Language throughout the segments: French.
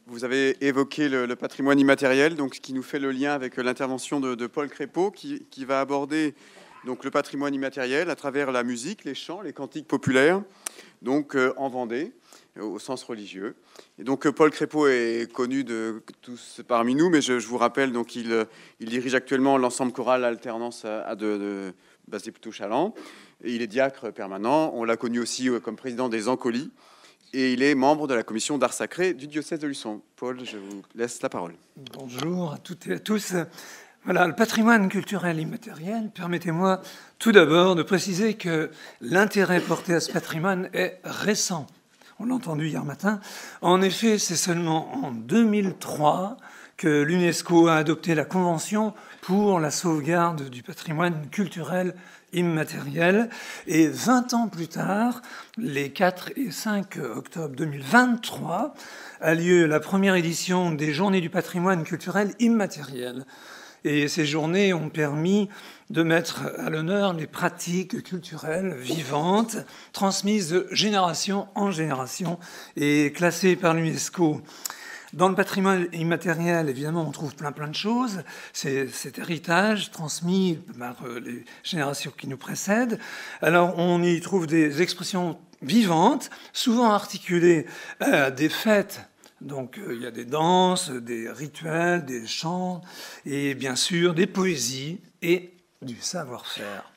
Vous avez évoqué le patrimoine immatériel, donc, ce qui nous fait le lien avec l'intervention de Paul Crépeau, qui va aborder donc, le patrimoine immatériel à travers la musique, les chants, les cantiques populaires, donc en Vendée, au sens religieux. Et donc Paul Crépeau est connu de tous parmi nous, mais je vous rappelle, donc, il dirige actuellement l'ensemble choral Alternance de Bazet-Plutôt-Chaland. Et il est diacre permanent. On l'a connu aussi comme président des Ancolies. Et il est membre de la commission d'art sacré du diocèse de Luçon. Paul, je vous laisse la parole. Bonjour à toutes et à tous. Voilà, le patrimoine culturel immatériel, permettez-moi tout d'abord de préciser que l'intérêt porté à ce patrimoine est récent. On l'a entendu hier matin. En effet, c'est seulement en 2003 que l'UNESCO a adopté la Convention pour la sauvegarde du patrimoine culturel immatériel. Et 20 ans plus tard, les 4 et 5 octobre 2023, a lieu la première édition des Journées du patrimoine culturel immatériel. Et ces journées ont permis de mettre à l'honneur les pratiques culturelles vivantes, transmises de génération en génération et classées par l'UNESCO. Dans le patrimoine immatériel, évidemment, on trouve plein de choses. C'est cet héritage transmis par les générations qui nous précèdent. Alors, on y trouve des expressions vivantes, souvent articulées à des fêtes. Donc, il y a des danses, des rituels, des chants, et bien sûr, des poésies et du savoir-faire.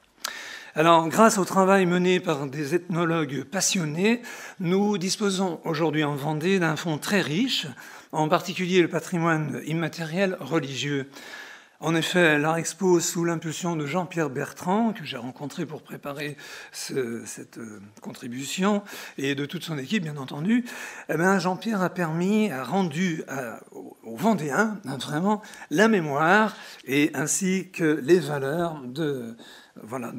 Alors, grâce au travail mené par des ethnologues passionnés, nous disposons aujourd'hui en Vendée d'un fonds très riche, en particulier le patrimoine immatériel religieux. En effet, l'Art Expo, sous l'impulsion de Jean-Pierre Bertrand, que j'ai rencontré pour préparer cette contribution, et de toute son équipe, bien entendu, Jean-Pierre a rendu aux Vendéens vraiment la mémoire et ainsi que les valeurs de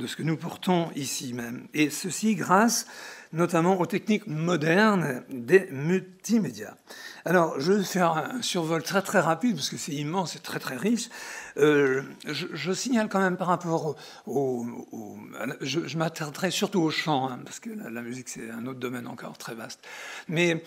ce que nous portons ici même. Et ceci grâce notamment aux techniques modernes des multimédias. Alors, je vais faire un survol très très rapide, parce que c'est immense et très très riche. Je signale quand même par rapport je m'attarderai surtout au chant, hein, parce que la musique, c'est un autre domaine encore très vaste. Mais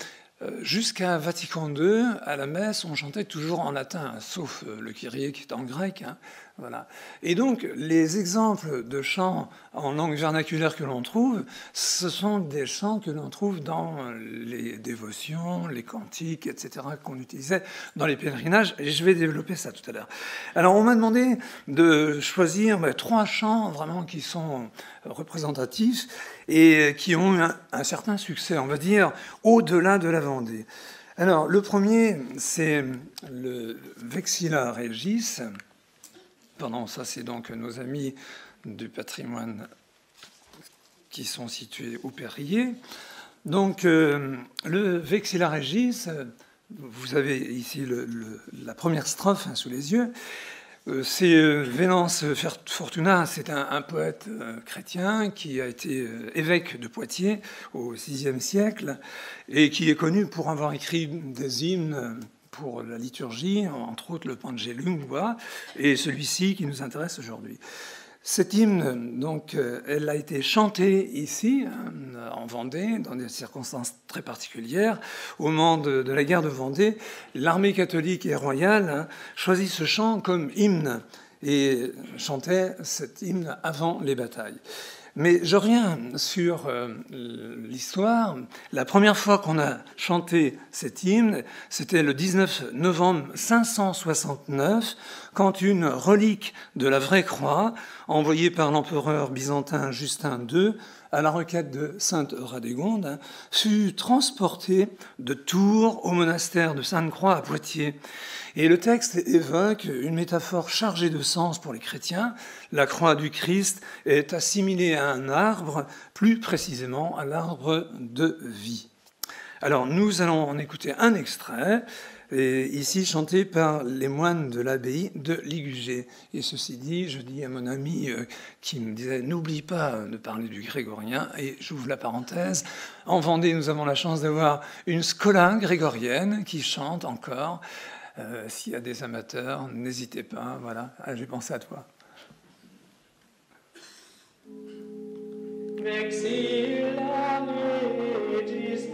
jusqu'à Vatican II, à la messe, on chantait toujours en latin, sauf le Kyrie qui est en grec. Hein, voilà. Et donc, les exemples de chants en langue vernaculaire que l'on trouve, ce sont des chants que l'on trouve dans les dévotions, les cantiques, etc., qu'on utilisait dans les pèlerinages. Et je vais développer ça tout à l'heure. Alors, on m'a demandé de choisir 3 chants vraiment qui sont représentatifs et qui ont eu un certain succès, on va dire, au-delà de la Vendée. Alors, le premier, c'est le Vexilla Regis. Pardon, ça, c'est donc nos amis du patrimoine qui sont situés au Pérrier. Donc, le Vexilla Regis, vous avez ici la première strophe sous les yeux. C'est Venance Fortuna, c'est un poète chrétien qui a été évêque de Poitiers au VIe siècle et qui est connu pour avoir écrit des hymnes pour la liturgie, entre autres le Pangelum, et celui-ci qui nous intéresse aujourd'hui. Cet hymne, donc, elle a été chantée ici, en Vendée, dans des circonstances très particulières. Au moment de la guerre de Vendée, l'armée catholique et royale choisit ce chant comme hymne et chantait cet hymne avant les batailles. Mais je reviens sur l'histoire. La première fois qu'on a chanté cet hymne, c'était le 19 novembre 569, quand une relique de la vraie croix, envoyée par l'empereur byzantin Justin II à la requête de sainte Radégonde, fut transportée de Tours au monastère de Sainte-Croix à Poitiers. Et le texte évoque une métaphore chargée de sens pour les chrétiens. La croix du Christ est assimilée à un arbre, plus précisément à l'arbre de vie. Alors, nous allons en écouter un extrait, ici chanté par les moines de l'abbaye de Ligugé. Et ceci dit, je dis à mon ami qui me disait « N'oublie pas de parler du grégorien », et j'ouvre la parenthèse. En Vendée, nous avons la chance d'avoir une scola grégorienne qui chante encore. S'il y a des amateurs, n'hésitez pas. Voilà, j'ai pensé à toi. Vexilla regis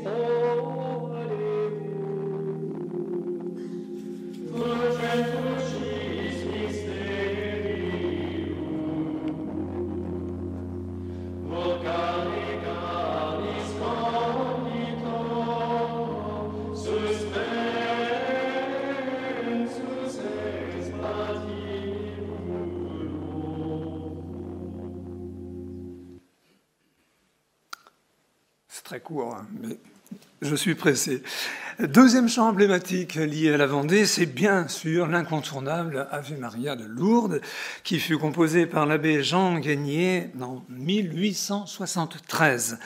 très court, hein, mais je suis pressé. Deuxième chant emblématique lié à la Vendée, c'est bien sûr l'incontournable Ave Maria de Lourdes, qui fut composé par l'abbé Jean Gagnier en 1873.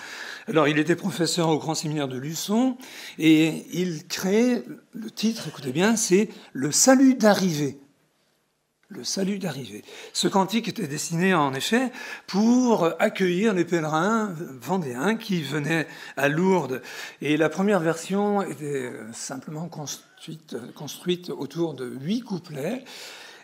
Alors, il était professeur au Grand Séminaire de Luçon, et il crée, le titre, écoutez bien, c'est « Le salut d'arrivée ». Le salut d'arrivée. Ce cantique était destiné en effet pour accueillir les pèlerins vendéens qui venaient à Lourdes. Et la première version était simplement construite autour de 8 couplets.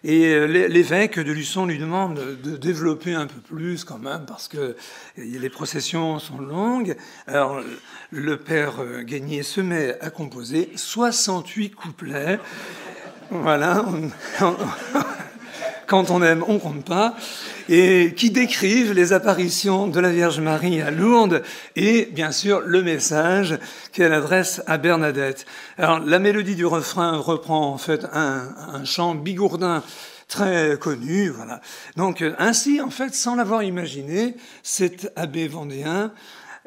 Et l'évêque de Luçon lui demande de développer un peu plus quand même, parce que les processions sont longues. Alors le père Gagnier se met à composer 68 couplets. Voilà. Quand on aime, on compte pas, et qui décrivent les apparitions de la Vierge Marie à Lourdes et, bien sûr, le message qu'elle adresse à Bernadette. Alors, la mélodie du refrain reprend en fait un chant bigourdin très connu, voilà. Donc, ainsi, en fait, sans l'avoir imaginé, cet abbé vendéen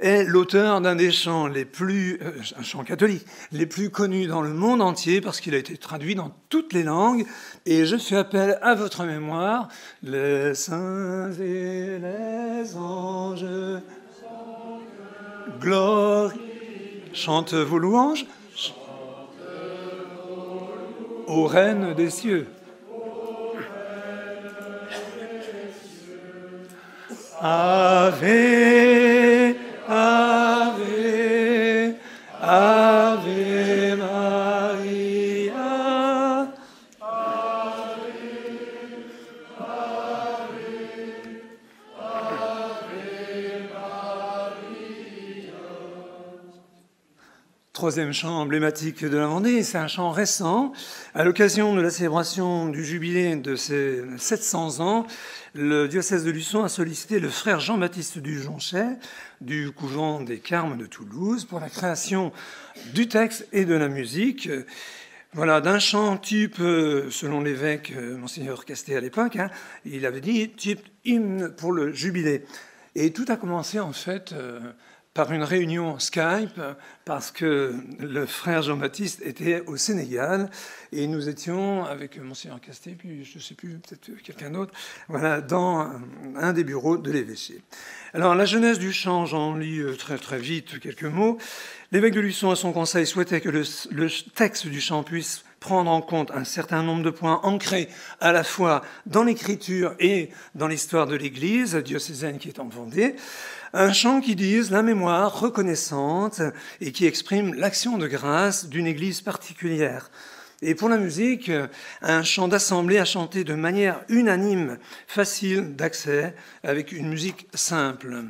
est l'auteur d'un des chants un chant catholique, les plus connus dans le monde entier, parce qu'il a été traduit dans toutes les langues. Et je fais appel à votre mémoire. Les saints et les anges, gloire, chante vos louanges, ô reine des cieux. Ave, Ave, Ave Maria. Troisième chant emblématique de la Vendée, c'est un chant récent. À l'occasion de la célébration du jubilé de ses 700 ans, le diocèse de Luçon a sollicité le frère Jean-Baptiste du Jonchet, du couvent des Carmes de Toulouse, pour la création du texte et de la musique. Voilà, d'un chant type, selon l'évêque Monseigneur Castet à l'époque, hein, il avait dit type hymne pour le jubilé. Et tout a commencé en fait par une réunion Skype, parce que le frère Jean-Baptiste était au Sénégal, et nous étions avec Monseigneur Castet, puis je ne sais plus, peut-être quelqu'un d'autre, voilà, dans un des bureaux de l'évêché. Alors, la genèse du chant, j'en lis très très vite quelques mots. L'évêque de Luçon, à son conseil, souhaitait que le texte du chant puisse prendre en compte un certain nombre de points ancrés à la fois dans l'écriture et dans l'histoire de l'Église diocésaine qui est en Vendée. Un chant qui dise la mémoire reconnaissante et qui exprime l'action de grâce d'une Église particulière. Et pour la musique, un chant d'assemblée à chanter de manière unanime, facile d'accès, avec une musique simple.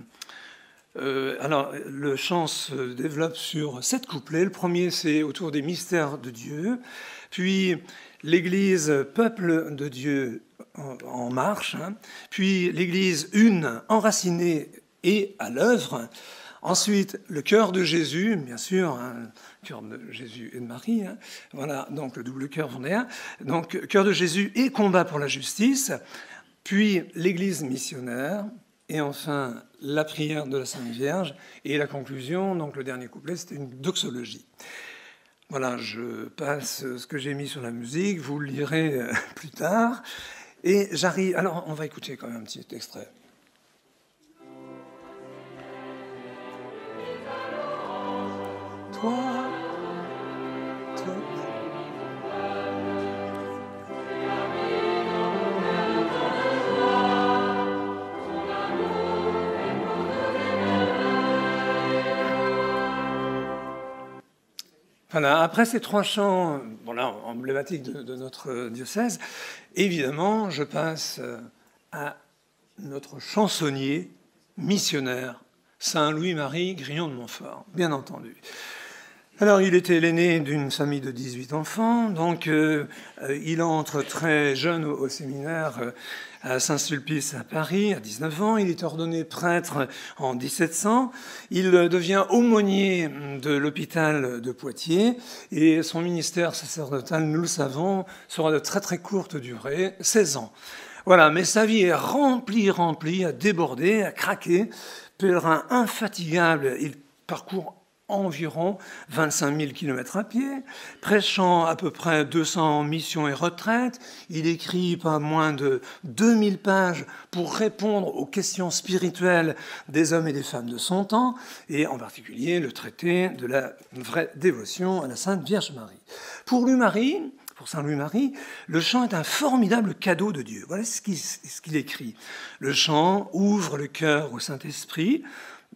Alors, le chant se développe sur 7 couplets. Le premier, c'est autour des mystères de Dieu. Puis, l'Église, peuple de Dieu en marche. Puis, l'Église une, enracinée et à l'œuvre. Ensuite, le cœur de Jésus, bien sûr, hein, cœur de Jésus et de Marie, hein, voilà, donc le double cœur vendéen. Donc, cœur de Jésus et combat pour la justice. Puis, l'Église missionnaire. Et enfin, la prière de la Sainte Vierge. Et la conclusion, donc le dernier couplet, c'était une doxologie. Voilà, je passe ce que j'ai mis sur la musique, vous le lirez plus tard. Et j'arrive... Alors, on va écouter quand même un petit extrait. Toi, toi. Voilà, après ces 3 chants voilà, emblématiques de notre diocèse, évidemment, je passe à notre chansonnier missionnaire, Saint Louis-Marie Grillon de Montfort, bien entendu. Alors, il était l'aîné d'une famille de 18 enfants, donc il entre très jeune au séminaire à Saint-Sulpice à Paris, à 19 ans. Il est ordonné prêtre en 1700. Il devient aumônier de l'hôpital de Poitiers et son ministère sacerdotal, nous le savons, sera de très très courte durée, 16 ans. Voilà, mais sa vie est remplie, à déborder, à craquer. Pèlerin infatigable, il parcourt environ 25 000 km à pied, prêchant à peu près 200 missions et retraites. Il écrit pas moins de 2000 pages pour répondre aux questions spirituelles des hommes et des femmes de son temps, et en particulier le traité de la vraie dévotion à la Sainte Vierge Marie. Pour Saint Louis-Marie, le chant est un formidable cadeau de Dieu. Voilà ce qu'il écrit. Le chant ouvre le cœur au Saint-Esprit.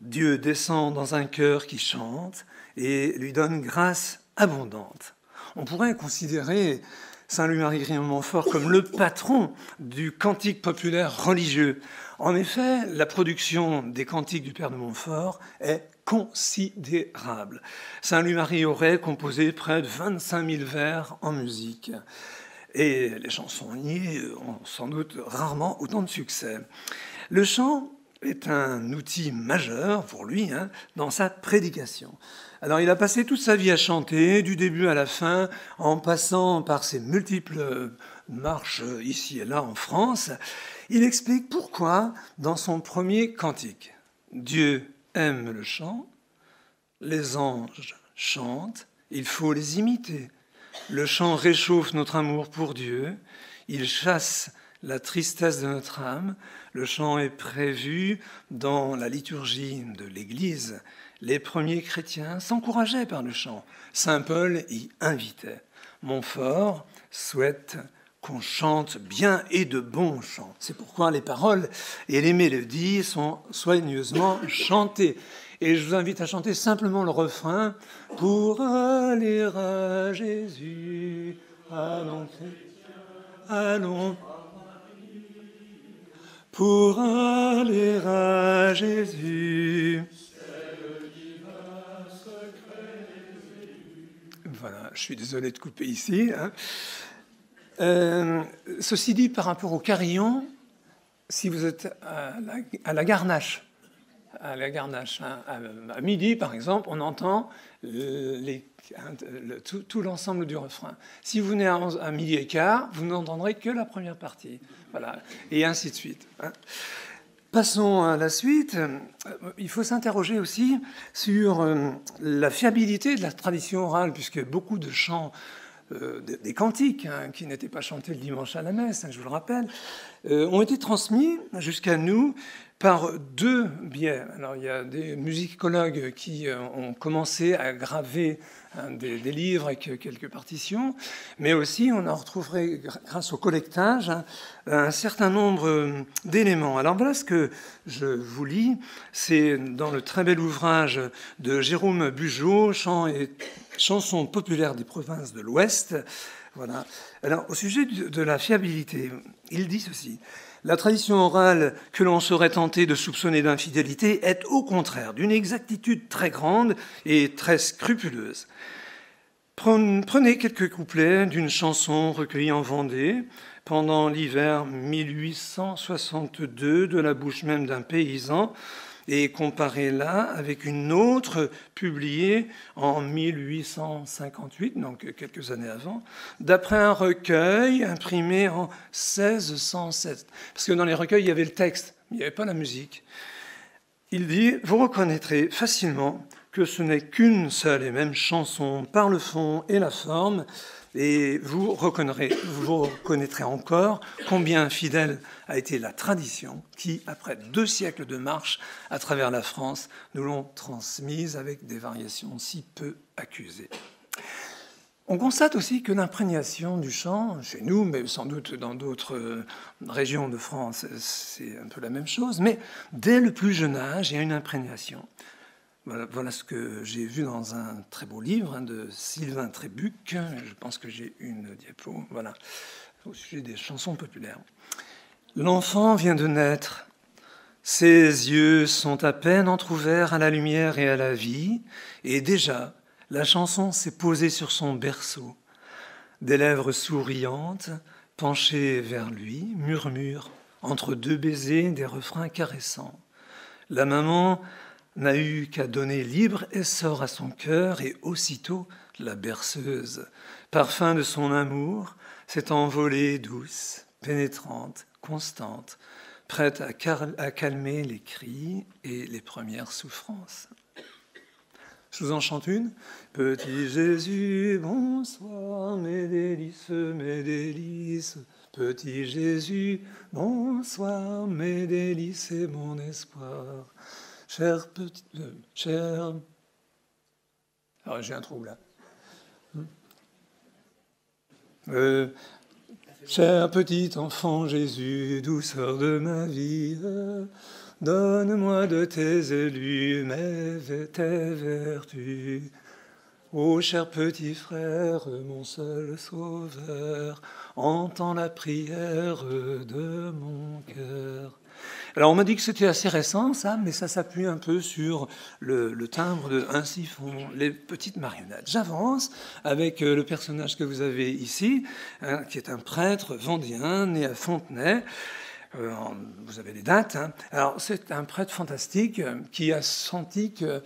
Dieu descend dans un cœur qui chante et lui donne grâce abondante. On pourrait considérer Saint Louis-Marie Grignon-de Montfort comme le patron du cantique populaire religieux. En effet, la production des cantiques du Père de Montfort est considérable. Saint Louis-Marie aurait composé près de 25 000 vers en musique. Et les chansonniers ont sans doute rarement autant de succès. Le chant est un outil majeur pour lui dans sa prédication. Alors il a passé toute sa vie à chanter, du début à la fin, en passant par ses multiples marches ici et là en France. Il explique pourquoi, dans son premier cantique, Dieu aime le chant, les anges chantent, il faut les imiter. Le chant réchauffe notre amour pour Dieu, il chasse la tristesse de notre âme. Le chant est prévu dans la liturgie de l'Église. Les premiers chrétiens s'encourageaient par le chant. Saint Paul y invitait. Montfort souhaite qu'on chante bien et de bons chants. C'est pourquoi les paroles et les mélodies sont soigneusement chantées. Et je vous invite à chanter simplement le refrain. Pour aller à Jésus, allons, allons. Pour aller à Jésus. Voilà, je suis désolé de couper ici. Ceci dit, par rapport au carillon, si vous êtes à la Garnache, à midi, par exemple, on entend tout l'ensemble du refrain. Si vous venez à midi et quart, vous n'entendrez que la première partie. Voilà, et ainsi de suite. Passons à la suite. Il faut s'interroger aussi sur la fiabilité de la tradition orale, puisque beaucoup de chants, des cantiques, qui n'étaient pas chantés le dimanche à la messe, je vous le rappelle, ont été transmis jusqu'à nous par deux biais. Alors, il y a des musicologues qui ont commencé à graver des livres avec quelques partitions, mais aussi on en retrouverait, grâce au collectage, un certain nombre d'éléments. Alors voilà ce que je vous lis, c'est dans le très bel ouvrage de Jérôme Bugeaud, Chants et chansons populaires des provinces de l'Ouest. Voilà. Alors, au sujet de la fiabilité, il dit ceci. La tradition orale que l'on serait tenté de soupçonner d'infidélité est au contraire d'une exactitude très grande et très scrupuleuse. Prenez quelques couplets d'une chanson recueillie en Vendée pendant l'hiver 1862 de la bouche même d'un paysan et comparez-la avec une autre publiée en 1858, donc quelques années avant, d'après un recueil imprimé en 1607. Parce que dans les recueils, il y avait le texte, mais il n'y avait pas la musique. Il dit « Vous reconnaîtrez facilement que ce n'est qu'une seule et même chanson par le fond et la forme, et vous reconnaîtrez encore combien fidèle a été la tradition qui, après 2 siècles de marche à travers la France, nous l'ont transmise avec des variations si peu accusées. » On constate aussi que l'imprégnation du chant, chez nous, mais sans doute dans d'autres régions de France, c'est un peu la même chose, mais dès le plus jeune âge, il y a une imprégnation. Voilà ce que j'ai vu dans un très beau livre de Sylvain Trébuc. Je pense que j'ai une diapo. Voilà, au sujet des chansons populaires. L'enfant vient de naître. Ses yeux sont à peine entr'ouverts à la lumière et à la vie. Et déjà, la chanson s'est posée sur son berceau. Des lèvres souriantes, penchées vers lui, murmurent, entre 2 baisers, des refrains caressants. La maman n'a eu qu'à donner libre essor à son cœur, et aussitôt la berceuse, parfum de son amour, s'est envolée douce, pénétrante, constante, prête à calmer les cris et les premières souffrances. Je vous en chante une. Petit Jésus, bonsoir, mes délices, mes délices. Petit Jésus, bonsoir, mes délices et mon espoir. Cher petit... cher... Ah, j'ai un trouble là. Cher petit enfant Jésus, douceur de ma vie, donne-moi de tes élus, tes vertus. Ô cher petit frère, mon seul sauveur, entends la prière de mon cœur. Alors on m'a dit que c'était assez récent ça, mais ça s'appuie un peu sur le timbre de Ainsi font les petites marionnettes. J'avance avec le personnage que vous avez ici, hein, qui est un prêtre vendéen né à Fontenay. Vous avez les dates. Hein. Alors c'est un prêtre fantastique qui a senti que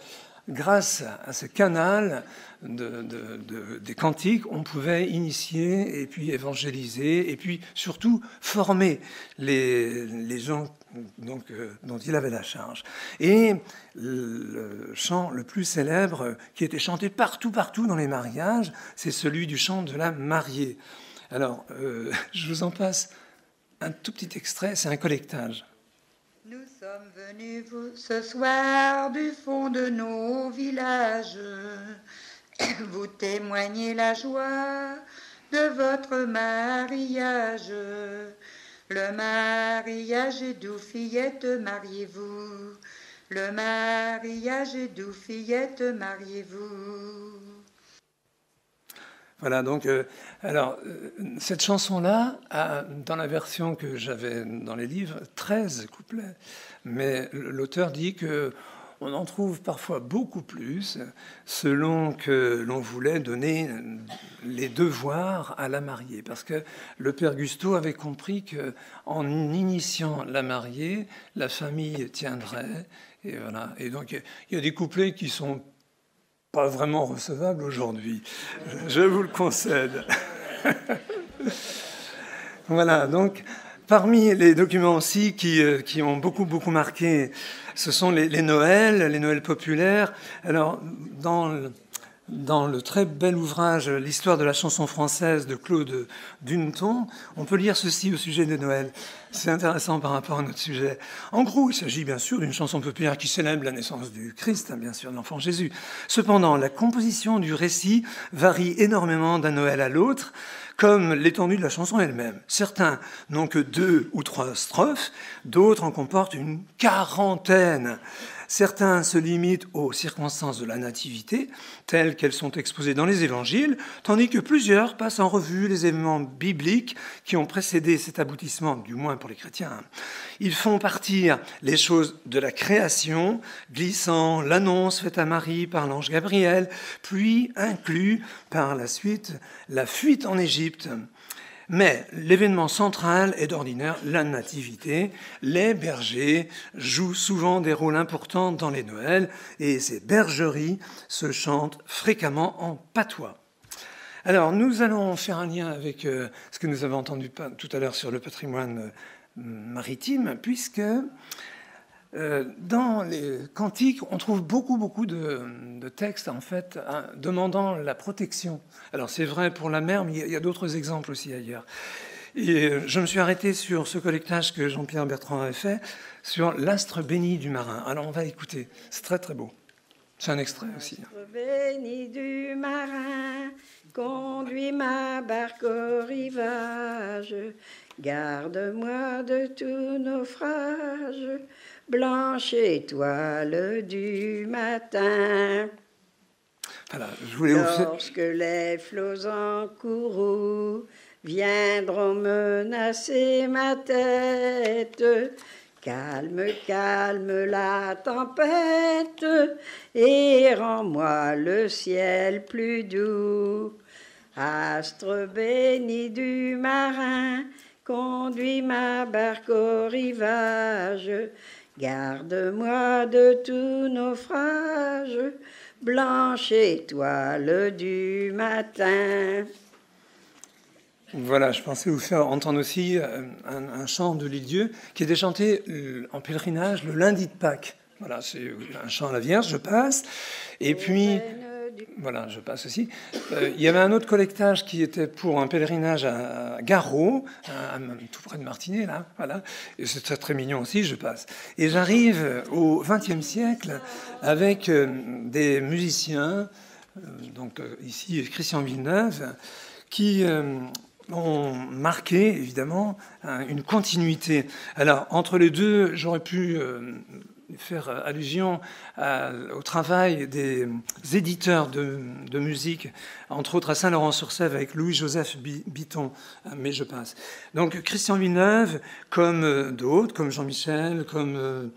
grâce à ce canal des cantiques, on pouvait initier et puis évangéliser et puis surtout former les gens donc, dont il avait la charge. Et le chant le plus célèbre qui était chanté partout dans les mariages, c'est celui du chant de la mariée. Alors, je vous en passe un tout petit extrait, c'est un collectage. Nous sommes venus ce soir du fond de nos villages, vous témoigner la joie de votre mariage. Le mariage est doux, fillette, mariez-vous. Le mariage est doux, fillette, mariez-vous. Voilà, donc, cette chanson-là, dans la version que j'avais dans les livres, 13 couplets. Mais l'auteur dit qu'on en trouve parfois beaucoup plus, selon que l'on voulait donner les devoirs à la mariée. Parce que le père Gusteau avait compris qu'en initiant la mariée, la famille tiendrait. Et voilà. Et donc, il y a des couplets qui sont pas vraiment recevable aujourd'hui. Je vous le concède. Voilà, donc, parmi les documents aussi qui ont beaucoup marqué, ce sont les Noëls populaires. Alors, dans le très bel ouvrage « L'histoire de la chanson française » de Claude Duneton, on peut lire ceci au sujet de Noël. C'est intéressant par rapport à notre sujet. En gros, il s'agit bien sûr d'une chanson populaire qui célèbre la naissance du Christ, bien sûr, de l'enfant Jésus. Cependant, la composition du récit varie énormément d'un Noël à l'autre, comme l'étendue de la chanson elle-même. Certains n'ont que 2 ou 3 strophes, d'autres en comportent une quarantaine. Certains se limitent aux circonstances de la nativité, telles qu'elles sont exposées dans les évangiles, tandis que plusieurs passent en revue les événements bibliques qui ont précédé cet aboutissement, du moins pour les chrétiens. Ils font partir les choses de la création, glissant l'annonce faite à Marie par l'ange Gabriel, puis inclut par la suite la fuite en Égypte. Mais l'événement central est d'ordinaire la nativité. Les bergers jouent souvent des rôles importants dans les Noëls et ces bergeries se chantent fréquemment en patois. Alors, nous allons faire un lien avec ce que nous avons entendu tout à l'heure sur le patrimoine maritime, puisque dans les cantiques, on trouve beaucoup de textes, en fait, demandant la protection. Alors, c'est vrai pour la mer, mais il y a d'autres exemples aussi ailleurs. Et je me suis arrêté sur ce collectage que Jean-Pierre Bertrand avait fait, sur l'astre béni du marin. Alors, on va écouter. C'est très beau. C'est un extrait aussi. L'astre béni du marin, conduis ma barque au rivage, garde-moi de tout naufrage, blanche étoile du matin. Voilà, je voulais Lorsque les flots en courroux viendront menacer ma tête, calme la tempête et rends-moi le ciel plus doux. Astre béni du marin, conduis ma barque au rivage, garde-moi de tout naufrage, blanche étoile du matin. Voilà, je pensais vous faire entendre aussi un chant de Lisieux qui était chanté en pèlerinage le lundi de Pâques. Voilà, c'est un chant à la Vierge, je passe. Et puis, voilà, je passe aussi. Il y avait un autre collectage qui était pour un pèlerinage à Garot, tout près de Martinet, là. Voilà. Et c'est très, très mignon aussi, je passe. Et j'arrive au XXe siècle avec des musiciens, donc ici Christian Villeneuve, qui ont marqué, évidemment, une continuité. Alors, entre les deux, j'aurais pu faire allusion au travail des éditeurs de musique, entre autres à Saint-Laurent-sur-Sèvre avec Louis-Joseph Bitton, mais je passe. Donc Christian Villeneuve, comme d'autres, comme Jean-Michel, comme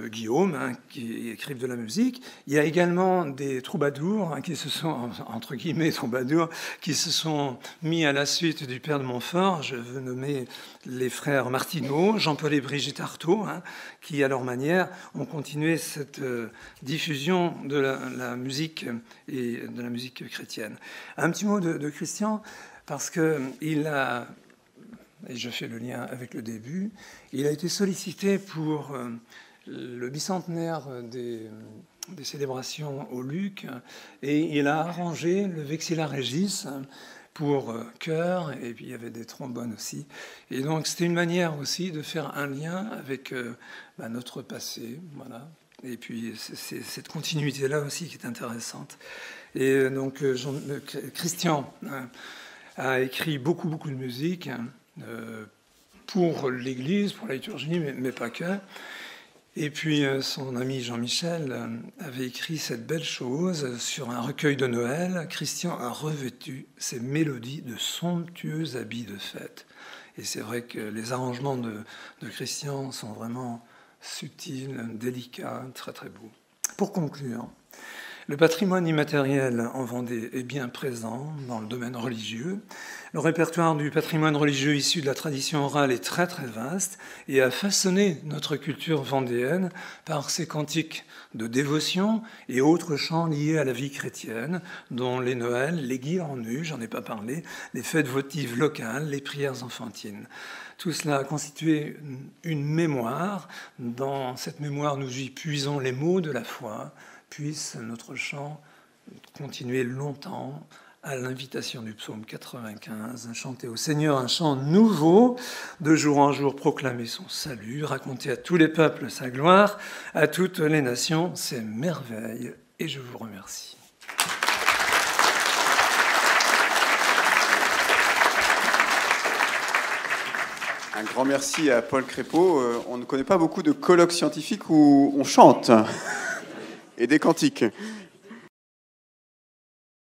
Guillaume, qui écrivent de la musique. Il y a également des troubadours, qui se sont, entre guillemets, troubadours, qui se sont mis à la suite du père de Montfort. Je veux nommer les frères Martineau, Jean-Paul et Brigitte Artaud, qui, à leur manière, ont continué cette diffusion de la musique et de la musique chrétienne. Un petit mot de Christian, parce qu'il a, et je fais le lien avec le début, il a été sollicité pour le bicentenaire des célébrations au Luc, et il a arrangé le Vexilla Regis pour chœur, et puis il y avait des trombones aussi. Et donc c'était une manière aussi de faire un lien avec notre passé, voilà. Et puis c'est cette continuité-là aussi qui est intéressante. Et donc Christian a écrit beaucoup de musique pour l'Église, pour la liturgie, mais pas que. Et puis son ami Jean-Michel avait écrit cette belle chose sur un recueil de Noël. Christian a revêtu ses mélodies de somptueux habits de fête. Et c'est vrai que les arrangements de Christian sont vraiment subtils, délicats, très très beaux. Pour conclure, le patrimoine immatériel en Vendée est bien présent dans le domaine religieux. Le répertoire du patrimoine religieux issu de la tradition orale est très très vaste et a façonné notre culture vendéenne par ses cantiques de dévotion et autres chants liés à la vie chrétienne, dont les Noëls, les guirlands-nus, j'en ai pas parlé, les fêtes votives locales, les prières enfantines. Tout cela a constitué une mémoire. Dans cette mémoire, nous y puisons les mots de la foi. Puisse notre chant continuer longtemps à l'invitation du psaume 95, chanter au Seigneur un chant nouveau, de jour en jour proclamer son salut, raconter à tous les peuples sa gloire, à toutes les nations ses merveilles. Et je vous remercie. Un grand merci à Paul Crépeau. On ne connaît pas beaucoup de colloques scientifiques où on chante et des cantiques.